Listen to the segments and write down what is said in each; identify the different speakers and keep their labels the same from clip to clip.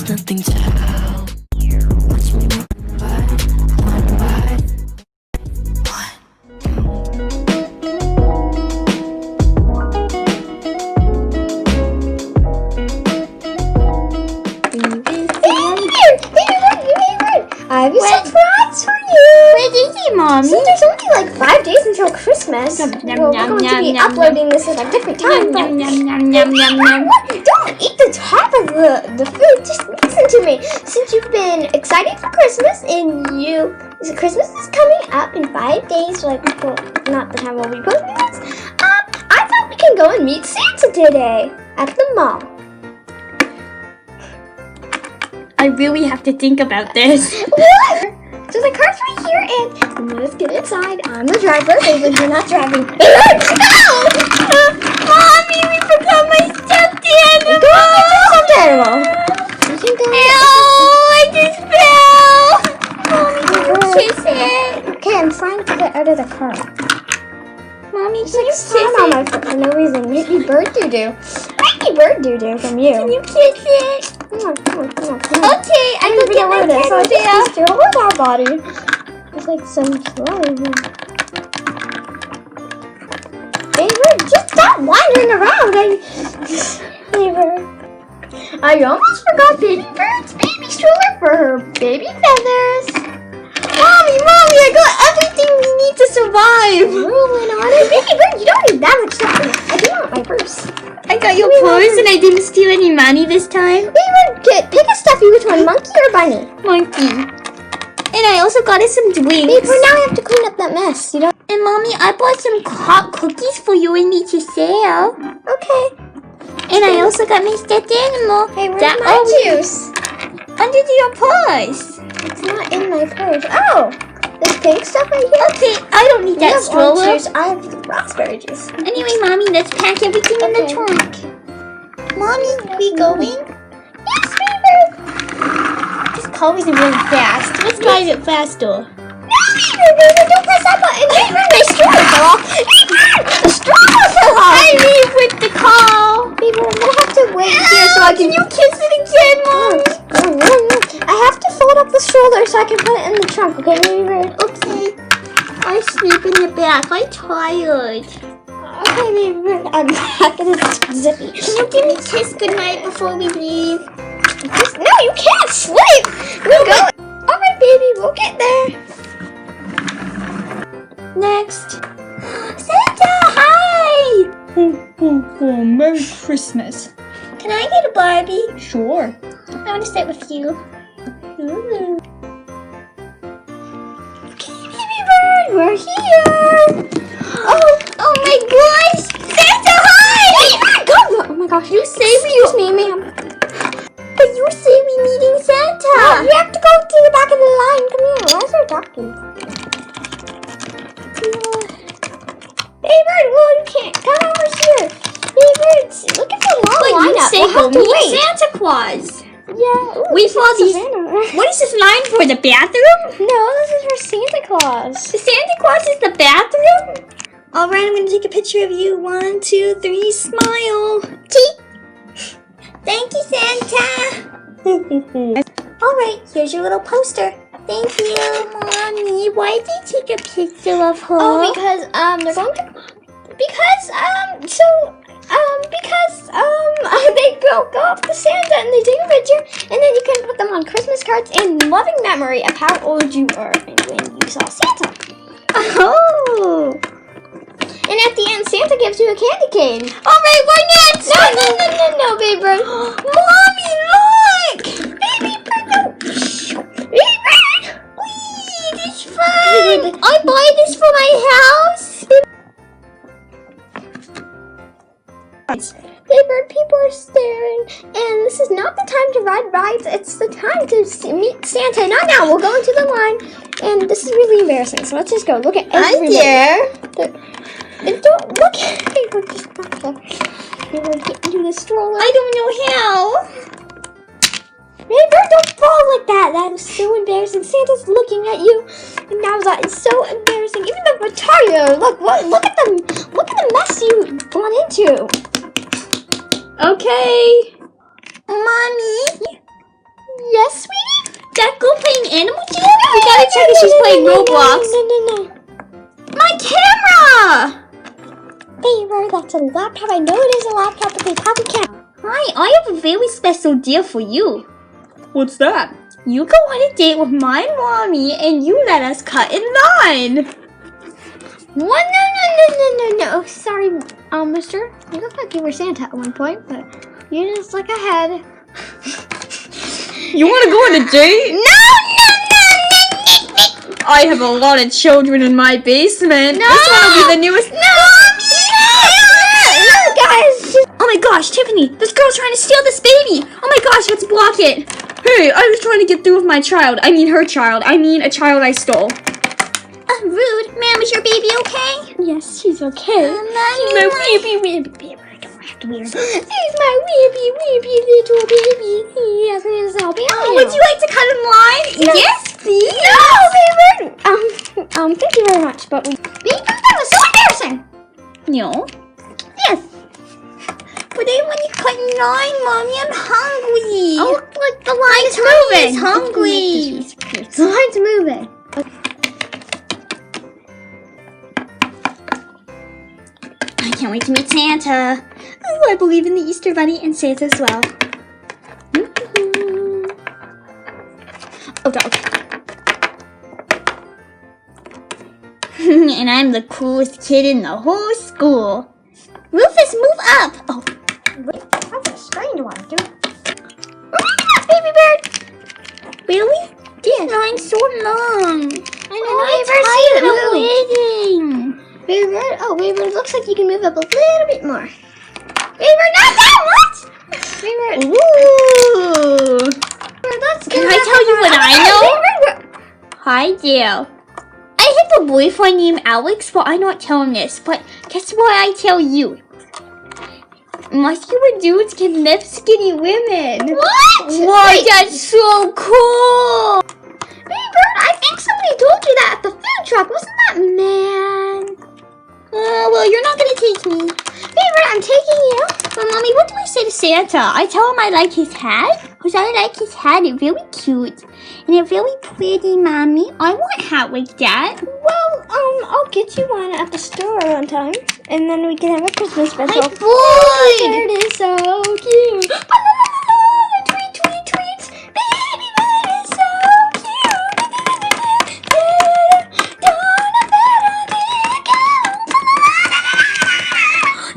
Speaker 1: nothing to help. Watch me make one by one.
Speaker 2: I have a surprise for you!
Speaker 3: What is it, Mommy?
Speaker 2: Since there's only like 5 days until Christmas, we're going to be uploading this at a different time. Don't eat the top of the food. Just listen to me. Since you've been excited for Christmas and Christmas is coming up in 5 days, like, well, not the time we'll be posting this, I thought we can go and meet Santa today at the mall.
Speaker 3: I really have to think about this.
Speaker 2: What? So the car's right here, and let's get inside. I'm the driver, but you're not driving.
Speaker 3: Mommy, we forgot my stuffed animal.
Speaker 2: Go get your stuffed animal.
Speaker 3: I just fell. Mommy, kiss it.
Speaker 2: Okay, I'm trying to get out of the car.
Speaker 3: Mommy,
Speaker 2: It's like sand on my foot for no reason. Maybe bird doo-doo. Maybe bird doo-doo from you.
Speaker 3: Can you kiss it?
Speaker 2: Come on.
Speaker 3: Okay, I will get my
Speaker 2: this. So I
Speaker 3: tail.
Speaker 2: just throw with our body. There's like some flower here. Baby, just stop wandering around. I almost forgot Baby Bird's baby stroller for her baby feathers.
Speaker 3: Mommy, I got everything we need to survive.
Speaker 2: Rolling on it. Baby Bird, you don't need that much stuff. I do want my purse.
Speaker 3: I got your purse and I didn't steal any money this time.
Speaker 2: Baby Bird, pick a stuffy. Which one, monkey or bunny?
Speaker 3: Monkey. And I also got us some drinks.
Speaker 2: Baby Bird, now I have to clean up that mess. You don't.
Speaker 3: And Mommy, I bought some hot cookies for you and me to sell.
Speaker 2: Okay.
Speaker 3: And I also got my stuffed animal.
Speaker 2: Hey, where's my juice?
Speaker 3: Under your purse.
Speaker 2: It's not in my purse. Oh, this pink stuff right here.
Speaker 3: Okay, I don't need that stroller.
Speaker 2: Orange juice. I have the raspberry juice.
Speaker 3: Anyway, Mommy, let's pack everything in the trunk. Mommy, we going?
Speaker 2: Yes, baby.
Speaker 3: This car isn't really fast. Let's drive it faster.
Speaker 2: No, baby, don't press that button. Baby, my stroller fell off. The stroller fell off.
Speaker 3: I leave with the car.
Speaker 2: Baby, I'm gonna have to wait here so I can.
Speaker 3: Can you kiss it again, Mom?
Speaker 2: I have to fold up the stroller so I can put it in the trunk. Okay, baby.
Speaker 3: Okay. I sleep in the back. I'm tired.
Speaker 2: Okay, baby. I'm back in the zippy.
Speaker 3: Can you give me a kiss goodnight before we leave?
Speaker 2: No, you can't sleep. We're going. All right, baby. We'll get there.
Speaker 3: Next. Santa, hi!
Speaker 4: Oh, Merry Christmas.
Speaker 3: Can I get a Barbie?
Speaker 4: Sure.
Speaker 3: I want to sit with you.
Speaker 2: Ooh. Okay, baby bird, we're here.
Speaker 3: Oh my gosh! Santa, hi!
Speaker 2: Oh my gosh,
Speaker 3: You say we
Speaker 2: excuse me, ma'am.
Speaker 3: But you say we meeting Santa.
Speaker 2: You have to go to the back of the line. Come here. Why is there talking? Baby bird, well, you can't. Come over here. Baby bird, look at the long
Speaker 3: But
Speaker 2: lineup.
Speaker 3: you say
Speaker 2: We'll have to
Speaker 3: meet
Speaker 2: wait.
Speaker 3: Santa Claus.
Speaker 2: Yeah. Ooh,
Speaker 3: We
Speaker 2: this
Speaker 3: saw
Speaker 2: is
Speaker 3: these.
Speaker 2: Santa.
Speaker 3: What is this line for? The bathroom?
Speaker 2: No, this is for Santa Claus.
Speaker 3: The Santa Claus is the bathroom? Alright, I'm gonna take a picture of you. 1, 2, 3, smile. Cheek. Thank you, Santa. Alright, here's your little poster. Thank you, Mommy. Why did you take a picture of her?
Speaker 2: Oh, because they're going to they go up to Santa and they take a picture and then you can put them on Christmas cards in loving memory of how old you were when you saw Santa.
Speaker 3: Oh.
Speaker 2: And at the end, Santa gives you a candy cane.
Speaker 3: Alright, we're next.
Speaker 2: No, baby bird.
Speaker 3: Mommy, look.
Speaker 2: Baby bird, no. Baby bird.
Speaker 3: Wee, this fun. I buy this for my house.
Speaker 2: Baby bird, people are staring, and this is not the time to ride rides. It's the time to meet Santa. Not now. We'll go into the line, and this is really embarrassing. So let's just go. Look at everybody. And don't look at people. Just back up. They were getting into the stroller.
Speaker 3: I don't know how.
Speaker 2: Baby bird, don't fall like that. That is so embarrassing. Santa's looking at you, and now that is so embarrassing. Even the Retario. Look at them. Look at the mess you've gone into.
Speaker 3: Okay. Mommy.
Speaker 2: Yes, sweetie?
Speaker 3: That girl playing Animal Jam? We gotta check if she's playing Roblox.
Speaker 2: No.
Speaker 3: My camera!
Speaker 2: Beaver, that's a laptop. I know it is a laptop, but they probably can't.
Speaker 3: Hi, I have a very special deal for you.
Speaker 4: What's that?
Speaker 3: You go on a date with my mommy and you let us cut in line.
Speaker 2: What? No. Sorry, mister. You look like you were Santa at one point, but you just look ahead.
Speaker 4: You want to go on a date?
Speaker 3: No.
Speaker 4: I have a lot of children in my basement.
Speaker 3: No.
Speaker 4: This one will be the newest.
Speaker 3: No,
Speaker 2: Guys,
Speaker 3: oh my gosh, Tiffany, this girl's trying to steal this baby. Oh my gosh, let's block it.
Speaker 4: Hey, I was trying to get through with my child. I mean her child. I mean a child I stole.
Speaker 3: Rude. Ma'am, is your baby okay?
Speaker 2: yes, she's okay.
Speaker 3: Mommy,
Speaker 2: My weepy baby. I don't have to wear. He's my weepy little baby. He has his baby.
Speaker 3: would you like to cut in line? Yes, please.
Speaker 2: No, Beaver. Thank you very much, but Beaver, that was so embarrassing.
Speaker 3: No.
Speaker 2: Yes.
Speaker 3: But I want to cut in line, Mommy. I'm hungry.
Speaker 2: Oh, look, the line's moving.
Speaker 3: Is hungry.
Speaker 2: The line's moving.
Speaker 3: I can't wait to meet Santa. Oh, I believe in the Easter Bunny and Santa as well. Oh, dog. And I'm the coolest kid in the whole school. Rufus, move up. Oh,
Speaker 2: Wait, that's a strange one, dude. Baby bird.
Speaker 3: really? This line's so long.
Speaker 2: I know,
Speaker 3: waiting.
Speaker 2: Baby bird. Oh, baby bird, looks like you can move up a little bit more. Baby bird, not that much. Baby bird.
Speaker 3: Ooh.
Speaker 2: Let's
Speaker 3: Can I tell you what I know? Hi, Dale. I have a boyfriend named Alex, but I'm not telling this. But guess what I tell you? Muscular dudes can lift skinny women.
Speaker 2: What?
Speaker 3: Whoa,
Speaker 2: Wait,
Speaker 3: that's so cool!
Speaker 2: Baby bird, I think somebody told you that at the food truck. Wasn't that man?
Speaker 3: Well, you're not gonna take me.
Speaker 2: Baby bird, I'm taking you.
Speaker 3: Well, Mommy, what do I say to Santa? I tell him I like his hat? Because I like his hat. It's really cute. And it's really pretty, Mommy. I want a hat like that.
Speaker 2: Well, I'll get you one at the store one time, and then we can have a Christmas special.
Speaker 3: My boy!
Speaker 2: Bird is so cute. Tweet, tweet, tweet. Baby bird is so cute.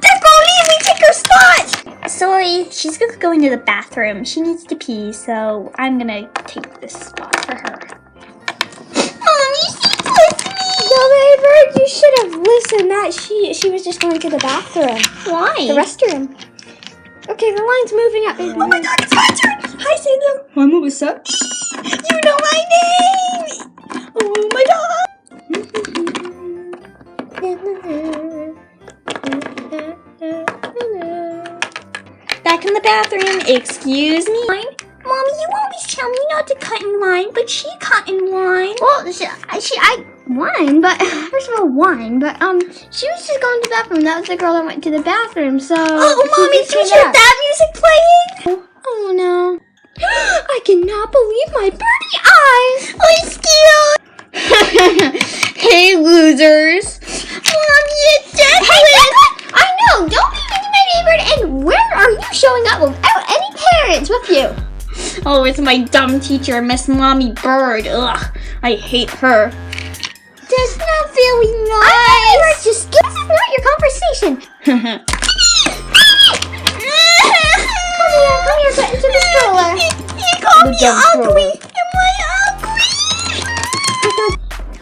Speaker 3: That girl leave me, take her spot! Sorry, she's gonna go into the bathroom. She needs to pee, so I'm gonna take this spot for her. Mommy, she pushed me!
Speaker 2: No, baby bird, you should have listened. That she was just going to the bathroom,
Speaker 3: Why?
Speaker 2: the restroom. Okay, the line's moving up, baby.
Speaker 3: Oh my god, it's my turn! Hi, Santa!
Speaker 4: I'm what was that?
Speaker 3: You know my name! Oh my god! Back in the bathroom, excuse me. Mommy, you always tell me not to cut in line, but she cut in line.
Speaker 2: Well, I wine, but first of all, wine, but she was just going to the bathroom. That was the girl that went to the bathroom. So
Speaker 3: Oh,
Speaker 2: she
Speaker 3: Mommy,
Speaker 2: just
Speaker 3: did you
Speaker 2: did
Speaker 3: hear that music playing?
Speaker 2: Oh no! I cannot believe my birdie eyes.
Speaker 3: I'm scared. Hey, losers. Mommy, it's Declan.
Speaker 2: I know. Don't be mean to my neighbor. And where are you showing up without any parents with you?
Speaker 3: Oh, it's my dumb teacher, Miss Mommy Bird. Ugh, I hate her. That's not very nice.
Speaker 2: Just this is not your conversation. Come here, put into the stroller.
Speaker 3: He called me ugly. Am I ugly?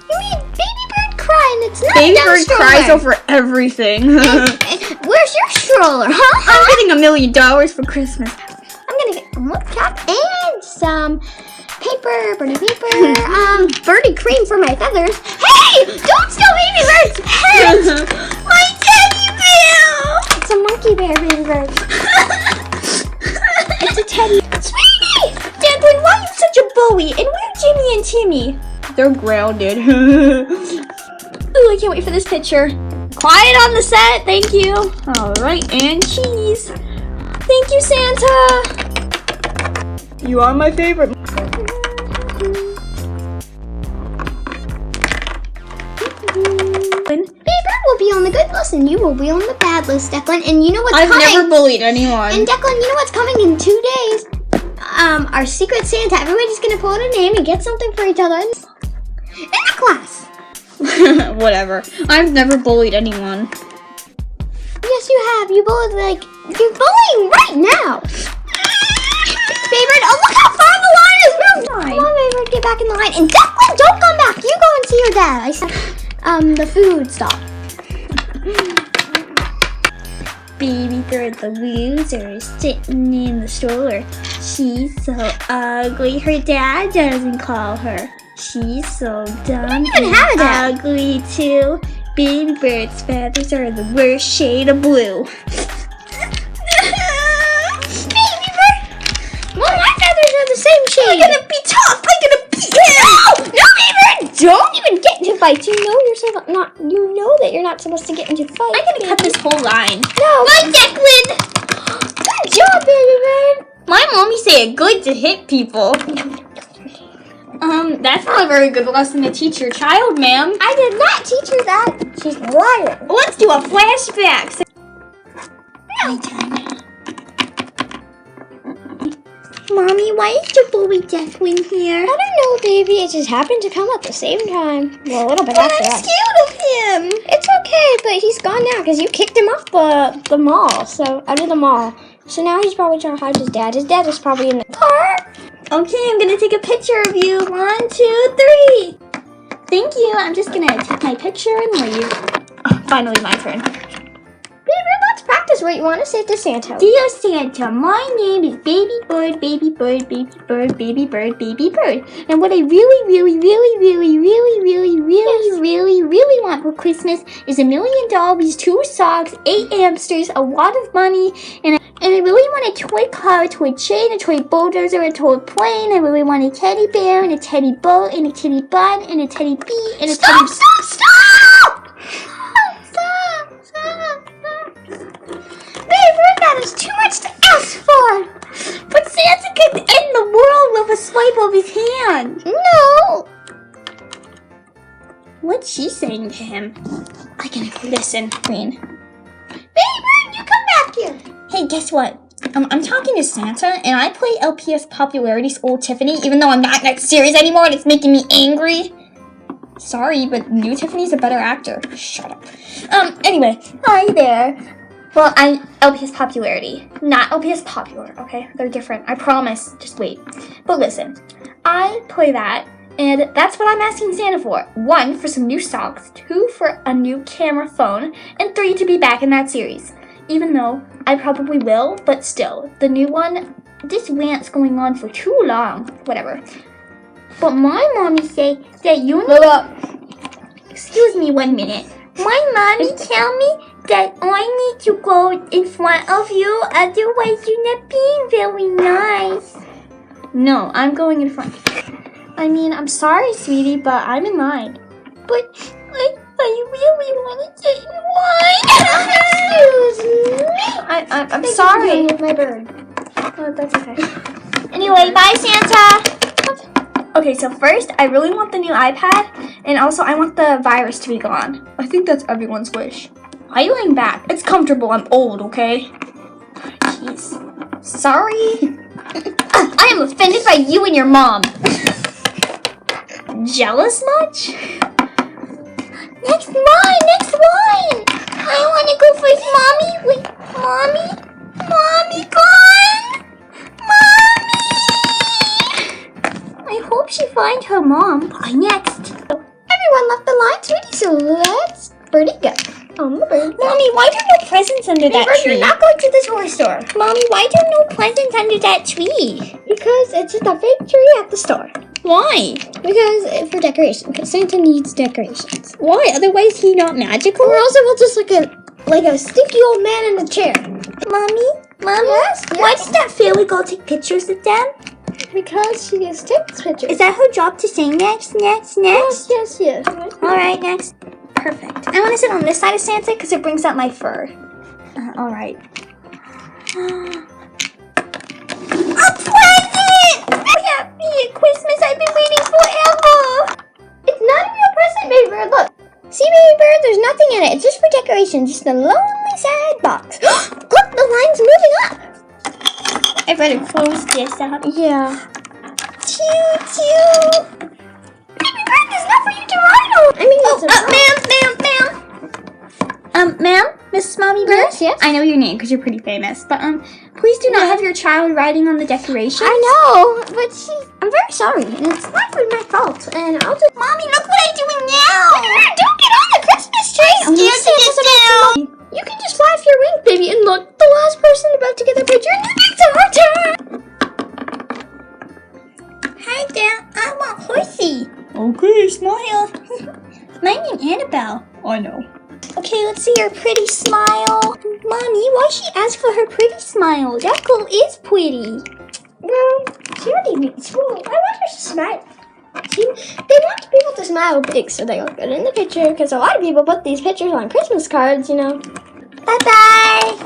Speaker 2: You mean baby bird crying? It's not
Speaker 4: Baby
Speaker 2: that
Speaker 4: bird
Speaker 2: stroller.
Speaker 4: cries over everything.
Speaker 2: Where's your stroller, huh?
Speaker 4: I'm getting $1 million for Christmas.
Speaker 2: I'm gonna get a milk cap and some paper, birdie paper, birdie cream for my feathers. Hey! Don't steal baby bird's head!
Speaker 3: My teddy bear.
Speaker 2: It's a monkey bear, baby bird. It's a teddy.
Speaker 3: Sweetie! Declan, why are you such a bully? And where's Jimmy and Timmy?
Speaker 4: They're grounded.
Speaker 3: Ooh, I can't wait for this picture. Quiet on the set, thank you. All right, and cheese. Thank you, Santa.
Speaker 4: You are my favorite.
Speaker 2: Favorite will be on the good list, and you will be on the bad list, Declan. And you know what's
Speaker 4: I've
Speaker 2: coming?
Speaker 4: never bullied anyone.
Speaker 2: And Declan, you know what's coming in 2 days? Our Secret Santa. Everybody's gonna pull out a name and get something for each other in the class.
Speaker 4: Whatever. I've never bullied anyone.
Speaker 2: Yes, you have. You're bullying right now. Favorite, oh look how far the line is moved. Come on, Favorite, get back in the line. And Declan, don't come back. You go and see your dad. I said, the food stop.
Speaker 3: Baby girl, the loser, sitting in the stroller. She's so ugly. Her dad doesn't call her. She's so dumb
Speaker 2: even
Speaker 3: and
Speaker 2: have a dad.
Speaker 3: ugly too. Baby bird's feathers are the worst shade of blue.
Speaker 2: Baby bird. Well, my feathers are the same shade.
Speaker 3: I'm gonna be tough. I'm gonna beat him.
Speaker 2: No, Favorite, don't even get into fights. You know you know that you're not supposed to get into fights.
Speaker 3: I'm gonna cut this whole line.
Speaker 2: No.
Speaker 3: My Declan.
Speaker 2: Good job, baby bird.
Speaker 3: My mommy say it good to hit people. That's not a very good lesson to teach your child, ma'am.
Speaker 2: I did not teach her that. She's lying.
Speaker 3: Let's do a flashback. My turn. Mommy, why is your bully Declan here?
Speaker 2: I don't know, baby. It just happened to come at the same time. Well, a little bit after
Speaker 3: I'm
Speaker 2: that.
Speaker 3: scared of him.
Speaker 2: It's okay, but he's gone now because you kicked him off the mall. So out of the mall. So now he's probably trying to hide his dad. His dad is probably in the car.
Speaker 3: Okay, I'm gonna take a picture of you. 1, 2, 3. Thank you. I'm just gonna take my picture and leave. Oh, finally, my turn.
Speaker 2: Baby, let's practice what you want to say to Santa.
Speaker 3: Dear Santa, my name is Baby Bird, Baby Bird, Baby Bird, Baby Bird, Baby Bird. And what I really want for Christmas is $1 million, 2 socks, 8 hamsters, a lot of money, and I really want a toy car, a toy train, a toy bulldozer, a toy plane. I really want a teddy bear and a teddy boat and a teddy bun and a teddy bee and a teddy...
Speaker 2: Stop! Baby, that is too much to ask for.
Speaker 3: But Santa could end the world with a swipe of his hand.
Speaker 2: No.
Speaker 3: What's she saying to him? I can listen, Queen.
Speaker 2: Baby, you come back here.
Speaker 3: Hey, guess what? I'm talking to Santa, and I play LPS Popularity's old Tiffany, even though I'm not in that series anymore, and it's making me angry. Sorry, but new Tiffany's a better actor. Shut up. Anyway, hi there. Well, I'm LPS Popularity, not LPS Popular, okay? They're different, I promise. Just wait. But listen, I play that, and that's what I'm asking Santa for. 1, for some new socks, 2, for a new camera phone, and 3, to be back in that series. Even though I probably will, but still, the new one, this rant's going on for too long. Whatever. But my mommy say that you need... Excuse me 1 minute. My mommy tell me that I need to go in front of you, otherwise you're not being very nice. No, I'm going in front. I mean, I'm sorry, sweetie, but I'm in line. But I really want to get in line. Excuse me. I'm sorry.
Speaker 2: With my bird.
Speaker 3: Oh, that's okay. Anyway, bye, Santa. Okay, so first, I really want the new iPad, and also I want the virus to be gone. I think that's everyone's wish. Why are you laying back? It's comfortable. I'm old, okay? Jeez. Sorry. I am offended by you and your mom. Jealous much? Next one! I want to go first, Mommy. Wait, Mommy gone! Mommy! I hope she finds her mom. Bye next.
Speaker 2: Everyone left the line, sweetie, so let's Birdie go. On the bird.
Speaker 3: Mommy, why are there no presents under that
Speaker 2: Bird,
Speaker 3: tree?
Speaker 2: you're not going to the toy store.
Speaker 3: Mommy, why are there no presents under that tree?
Speaker 2: Because it's just a fake tree at the store.
Speaker 3: Why?
Speaker 2: Because for decoration. Because Santa needs decorations.
Speaker 3: Why? Otherwise, he not magical?
Speaker 2: Or else it will just look like a stinky old man in a chair.
Speaker 3: Mommy?
Speaker 2: Yes?
Speaker 3: Why did that fairy girl take pictures of them?
Speaker 2: Because she just takes pictures.
Speaker 3: Is that her job to say next?
Speaker 2: Yes.
Speaker 3: Alright, next. Perfect. I want to sit on this side of Santa because it brings out my fur. Alright. A present!
Speaker 2: decoration, just a lonely, sad box. Look, the line's moving up.
Speaker 3: I better close this up.
Speaker 2: Yeah. Choo choo. Baby bird, there's enough for you to ride on. I mean, it's a
Speaker 3: Ma'am, Miss Mommy Bird?
Speaker 2: Yes, yes.
Speaker 3: I know your name because you're pretty famous, but please do not have your child riding on the decorations.
Speaker 2: I know, but I'm very sorry, and it's not really my fault. And I'll just.
Speaker 3: Mommy, look what I'm doing now!
Speaker 2: Don't get on the Christmas tree!
Speaker 3: I'm scared to get down!
Speaker 2: You can just flap your wings, baby, and look, the last person about to get the picture, it's our turn!
Speaker 3: Hi there, I want horsey.
Speaker 4: Okay, smile.
Speaker 3: My name's Annabelle.
Speaker 4: I know.
Speaker 3: Okay, let's see her pretty smile. Mommy, why she ask for her pretty smile? That girl is pretty.
Speaker 2: Well, she already meets. Well, I want her to smile. They want people to smile big so they look good in the picture, because a lot of people put these pictures on Christmas cards, you know.
Speaker 3: Bye-bye.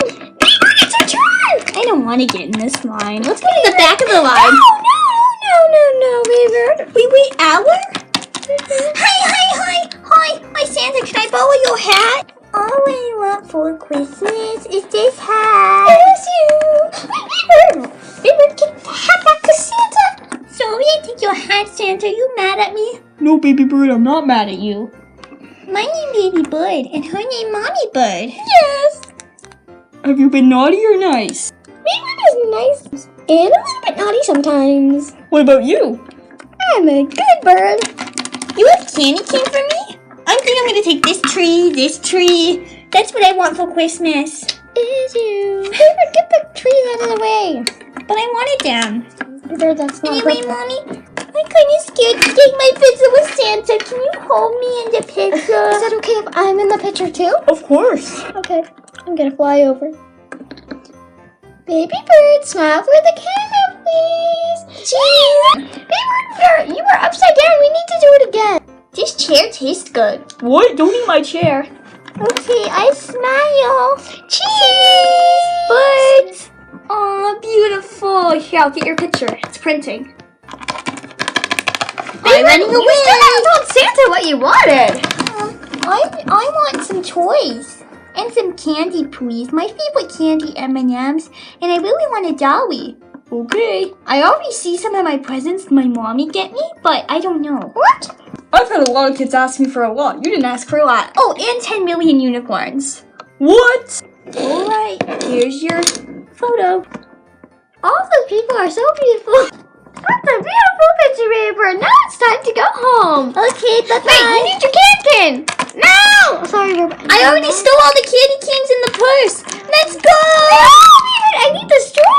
Speaker 2: It's our turn!
Speaker 3: I don't want to get in this line. Let's get in the back of the line.
Speaker 2: No, baby.
Speaker 3: Wait, hour? Hi, Santa, can I borrow your hat? All I want for Christmas is this hat.
Speaker 2: It's you. Baby, get the hat back to Santa.
Speaker 3: Sorry, I take your hat, Santa. You mad at me?
Speaker 4: No, baby bird, I'm not mad at you.
Speaker 3: My name Baby Bird, and her name Mommy Bird.
Speaker 2: Yes.
Speaker 4: Have you been naughty or nice?
Speaker 2: Baby is nice and a little bit naughty sometimes.
Speaker 4: What about you?
Speaker 2: I'm a good bird.
Speaker 3: You have candy cane for me? I think I'm gonna take this tree. That's what I want for Christmas.
Speaker 2: Is you. Baby, get the trees out of the way.
Speaker 3: But I want it down.
Speaker 2: Baby, that's not
Speaker 3: Anyway,
Speaker 2: good.
Speaker 3: Mommy, I'm kinda scared to take my picture with Santa. Can you hold me in the
Speaker 2: Is
Speaker 3: picture?
Speaker 2: that okay if I'm in the picture too?
Speaker 4: Of course.
Speaker 2: Okay, I'm gonna fly over. Baby bird, smile for the camera, please. Cheese. Baby bird, you were upside down. We need to do it again.
Speaker 3: This chair tastes good.
Speaker 4: What? Don't eat my chair.
Speaker 3: Okay, I smile.
Speaker 2: Cheese.
Speaker 3: Birds.
Speaker 4: Aw, beautiful. Here, I'll get your picture. It's printing.
Speaker 3: I'm running
Speaker 2: You
Speaker 3: away.
Speaker 2: still haven't told Santa what you wanted.
Speaker 3: I want some toys. And some candy, please. My favorite candy, M&M's. And I really want a dolly.
Speaker 4: Okay.
Speaker 3: I already see some of my presents my mommy get me, but I don't know.
Speaker 2: What?
Speaker 4: I've had a lot of kids ask me for a lot. You didn't ask for a lot.
Speaker 3: Oh, and 10 million unicorns.
Speaker 4: What?
Speaker 3: Alright, here's your photo.
Speaker 2: All those people are so beautiful. That's a beautiful picture, baby bird. Now it's time to go home.
Speaker 3: Okay, bye-bye.
Speaker 2: Wait, you need your candy cane. No! Sorry,
Speaker 3: I already stole all the candy canes in the purse. Let's go!
Speaker 2: No, baby, I need the straw.